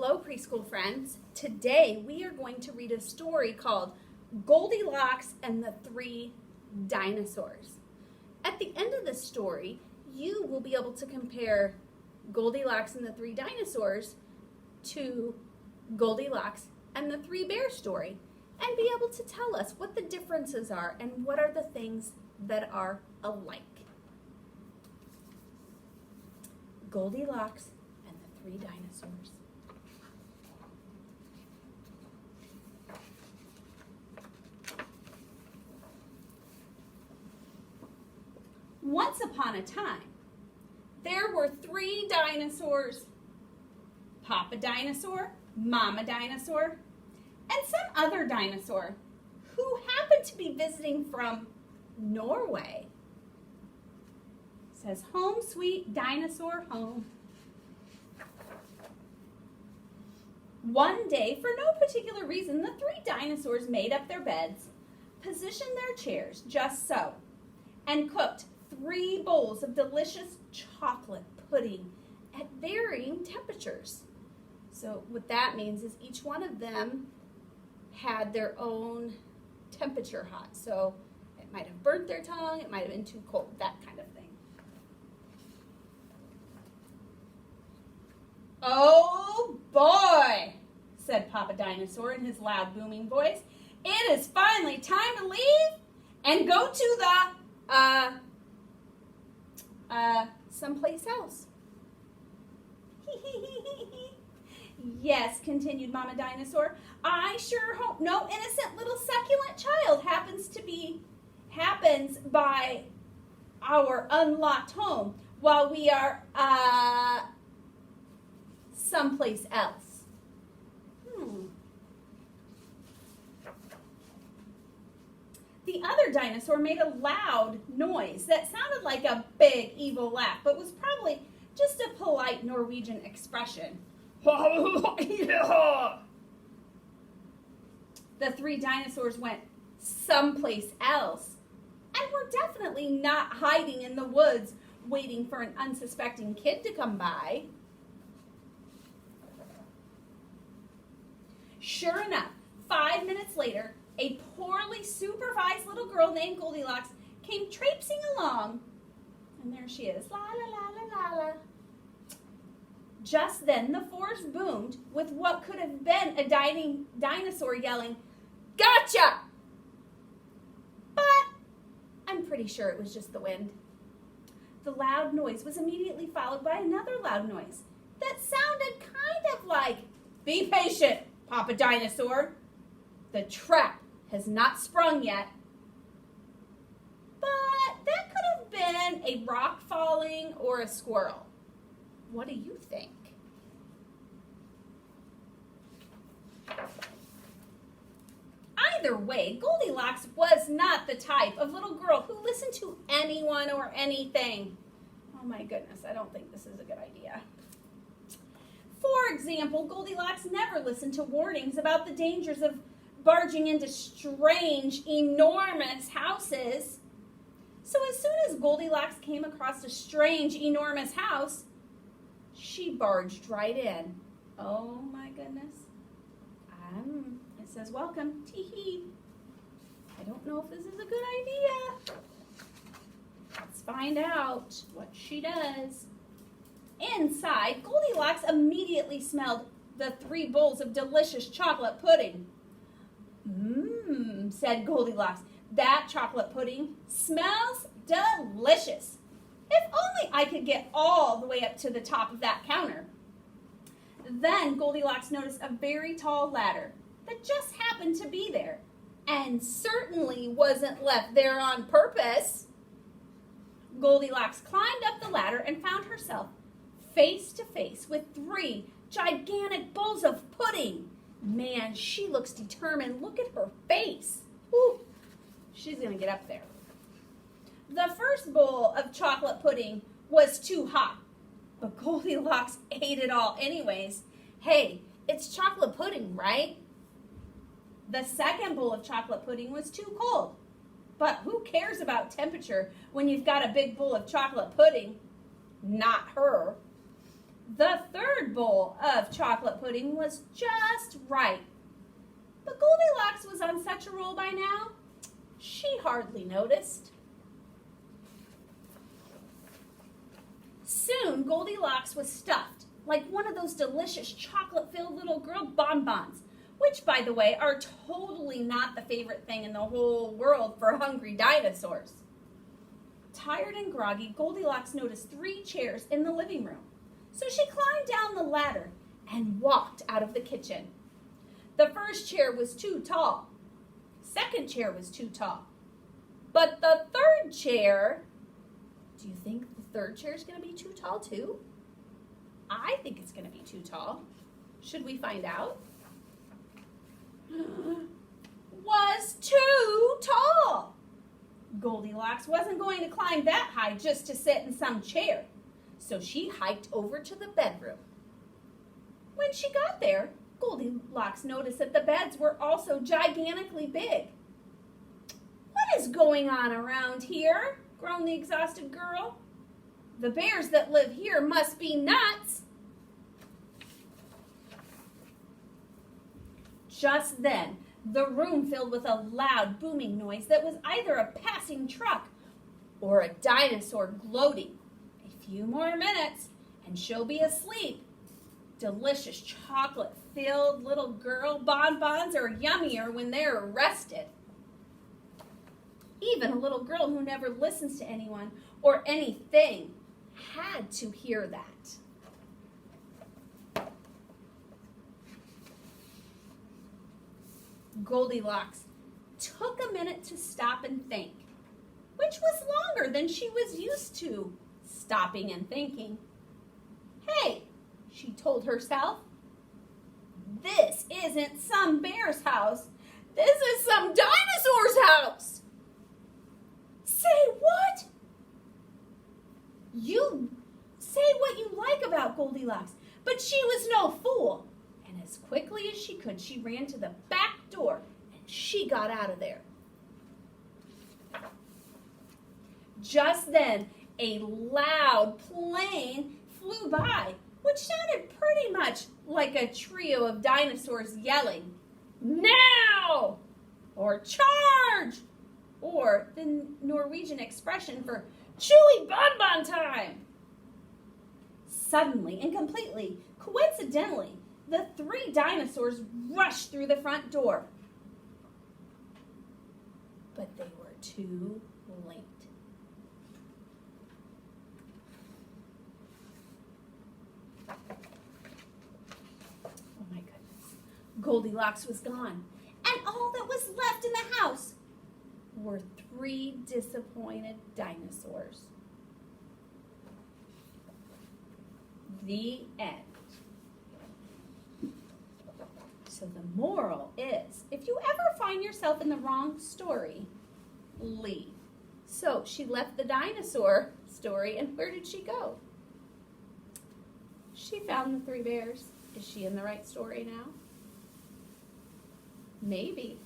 Hello, preschool friends. Today we are going to read a story called Goldilocks and the Three Dinosaurs. At the end of the story, you will be able to compare Goldilocks and the Three Dinosaurs to Goldilocks and the Three Bears story and be able to tell us what the differences are and what are the things that are alike. Goldilocks and the Three Dinosaurs. Once upon a time, there were three dinosaurs: Papa Dinosaur, Mama Dinosaur, and some other dinosaur who happened to be visiting from Norway. It says, "Home sweet dinosaur home." One day, for no particular reason, the three dinosaurs made up their beds, positioned their chairs just so, and cooked 3 bowls of delicious chocolate pudding at varying temperatures. So what that means is each one of them had their own temperature hot. So it might have burnt their tongue, it might have been too cold, that kind of thing. "Oh boy," said Papa Dinosaur in his loud booming voice. "It is finally time to leave and go to the, someplace else." "Yes," continued Mama Dinosaur, "I sure hope no innocent little succulent child happens by our unlocked home while we are, someplace else." The other dinosaur made a loud noise that sounded like a big evil laugh, but was probably just a polite Norwegian expression. The three dinosaurs went someplace else and were definitely not hiding in the woods waiting for an unsuspecting kid to come by. Sure enough, 5 minutes later, a poorly supervised little girl named Goldilocks came traipsing along. And there she is. La la la la la la. Just then the forest boomed with what could have been a dinosaur yelling, "Gotcha!" But I'm pretty sure it was just the wind. The loud noise was immediately followed by another loud noise that sounded kind of like, "Be patient, Papa Dinosaur. The trap has not sprung yet." But that could have been a rock falling or a squirrel. What do you think? Either way, Goldilocks was not the type of little girl who listened to anyone or anything. Oh my goodness, I don't think this is a good idea. For example, Goldilocks never listened to warnings about the dangers of barging into strange, enormous houses. So as soon as Goldilocks came across a strange, enormous house, she barged right in. Oh my goodness. It says, "Welcome." Tee-hee. I don't know if this is a good idea. Let's find out what she does. Inside, Goldilocks immediately smelled the 3 bowls of delicious chocolate pudding. Said Goldilocks. "That chocolate pudding smells delicious. If only I could get all the way up to the top of that counter." Then Goldilocks noticed a very tall ladder that just happened to be there and certainly wasn't left there on purpose. Goldilocks climbed up the ladder and found herself face to face with 3 gigantic bowls of pudding. Man, she looks determined. Look at her face. Whew. She's going to get up there. The first bowl of chocolate pudding was too hot, but Goldilocks ate it all anyways. Hey, it's chocolate pudding, right? The second bowl of chocolate pudding was too cold, but who cares about temperature when you've got a big bowl of chocolate pudding? Not her. The third bowl of chocolate pudding was just right. But Goldilocks was on such a roll by now, she hardly noticed. Soon, Goldilocks was stuffed like one of those delicious chocolate-filled little girl bonbons, which, by the way, are totally not the favorite thing in the whole world for hungry dinosaurs. Tired and groggy, Goldilocks noticed 3 chairs in the living room. So she climbed down the ladder and walked out of the kitchen. The first chair was too tall. Second chair was too tall. But the third chair, do you think the third chair is going to be too tall too? I think it's going to be too tall. Should we find out? Was too tall. Goldilocks wasn't going to climb that high just to sit in some chair. So she hiked over to the bedroom. When she got there, Goldilocks noticed that the beds were also gigantically big. "What is going on around here?" groaned the exhausted girl. "The bears that live here must be nuts." Just then, the room filled with a loud booming noise that was either a passing truck or a dinosaur gloating. A few more minutes and she'll be asleep. Delicious chocolate-filled little girl bonbons are yummier when they're rested. Even a little girl who never listens to anyone or anything had to hear that. Goldilocks took a minute to stop and think, which was longer than she was used to stopping and thinking. "Hey," she told herself, "this isn't some bear's house. This is some dinosaur's house." Say what? You say what you like about Goldilocks, but she was no fool. And as quickly as she could, she ran to the back door and she got out of there. Just then, a loud plane flew by, which sounded pretty much like a trio of dinosaurs yelling, "Now!" or "Charge!" or the Norwegian expression for "chewy bonbon time." Suddenly and completely, coincidentally, the 3 dinosaurs rushed through the front door. But they were too late. Oh my goodness. Goldilocks was gone, and all that was left in the house were 3 disappointed dinosaurs. The end. So the moral is, if you ever find yourself in the wrong story, leave. So she left the dinosaur story, and where did she go? She found the 3 bears. Is she in the right story now? Maybe.